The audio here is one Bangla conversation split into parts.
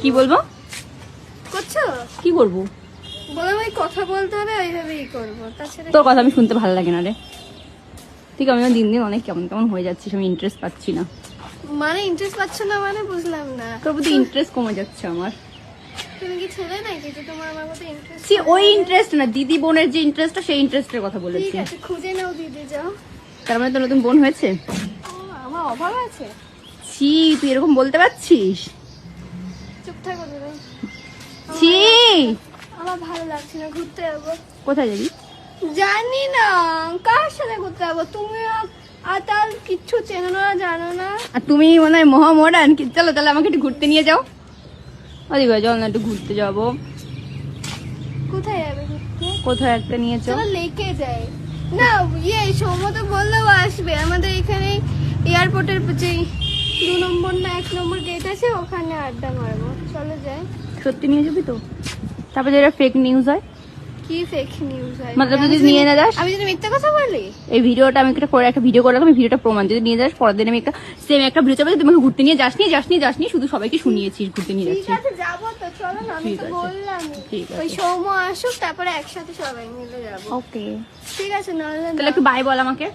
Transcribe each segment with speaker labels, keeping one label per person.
Speaker 1: কি বলবো?
Speaker 2: করছো
Speaker 1: কি করবো?
Speaker 2: বলে ভাই কথা বলতে হবে ওইভাবেই করবো, তাছাড়া
Speaker 1: তোর কথা আমি শুনতে ভালো লাগে না রে। ঠিক আমি দিন দিন অনেক কেমন কেমন হয়ে যাচ্ছি, আমি ইন্টারেস্ট পাচ্ছি না।
Speaker 2: মানে ইন্টারেস্ট পাচ্ছ না মানে বুঝলাম না।
Speaker 1: তোর প্রতি ইন্টারেস্ট কমে যাচ্ছে আমার।
Speaker 2: তুমি কি ছেলে নাকি যে তোমার আমার মতো ইন্টারেস্ট?
Speaker 1: সে ওই ইন্টারেস্ট না, দিদি বোনের যে ইন্টারেস্টটা সেই ইন্টারেস্টের কথা বলেছি।
Speaker 2: ঠিক আছে খুঁজে নাও দিদি যাও।
Speaker 1: তার মানে তো নতুন বোন হয়েছে।
Speaker 2: আমার অভাব আছে?
Speaker 1: ছি, তুই এরকম বলতে পারছিস?
Speaker 2: চুপ থাকো তুমি।
Speaker 1: ছি,
Speaker 2: আমার ভালো লাগছে না, ঘুরতে যাবো।
Speaker 1: কোথায় যাবি?
Speaker 2: জানি না কার সাথে ঘুরতে যাবো, তুমি আর তার কিচ্ছু চেনো না জানো না।
Speaker 1: আর তুমি মনে হয় মহা মডার্ন। চলো তাহলে আমাকে একটু ঘুরতে নিয়ে যাও। ওদিকে চল না, একটু ঘুরতে যাবো।
Speaker 2: কোথায় যাবে ঘুরতে?
Speaker 1: কোথায় একটা নিয়ে চল।
Speaker 2: চলো লেকে যাই না। সৌম্য তো বললেও আসবে, আমাদের এখানে এয়ারপোর্টের যে 2 নম্বর না 1 নম্বর গেট আছে, ওখানে আড্ডা মারবো। চলো যাই।
Speaker 1: সত্যি নিয়ে যাবি তো? তারপরে যেটা ফেক নিউজ হয়,
Speaker 2: কি ফেক নিউজ হয়?
Speaker 1: মানে যদি নিয়ে না যাস,
Speaker 2: আমি যদি মিথ্যা কথা বলি?
Speaker 1: এই ভিডিওটা আমি একটা ভিডিও করে রাখলাম, এই ভিডিওটা প্রমাণ। যদি নিয়ে যাস পরের দিন আমি একটা সেম একটা ভিডিও চাপাবো, তুমি আমাকে ঘুরতে নিয়ে যাসনি, শুধু সবাইকে শুনিয়েছিস ঘুরতে নিয়ে
Speaker 2: ঠিক
Speaker 1: যাচ্ছি।
Speaker 2: আছে যাবো তো, চলো না, আমি
Speaker 1: ঠিক
Speaker 2: তো
Speaker 1: আছে।
Speaker 2: বললামই।
Speaker 1: ঠিক আছে।
Speaker 2: ওই সৌম্য আসুক, তারপরে একসাথে সবাই মিলে যাবো।
Speaker 1: ওকে,
Speaker 2: ঠিক আছে নাহলে
Speaker 1: তাহলে একটু বাই বল আমাকে।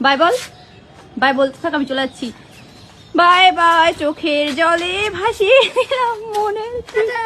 Speaker 1: By ball. বাই বলতে থাক, আমি চলে যাচ্ছি। বাই বাই, চোখের জলে ভাসিয়ে দিলাম মনের।
Speaker 2: টাটা।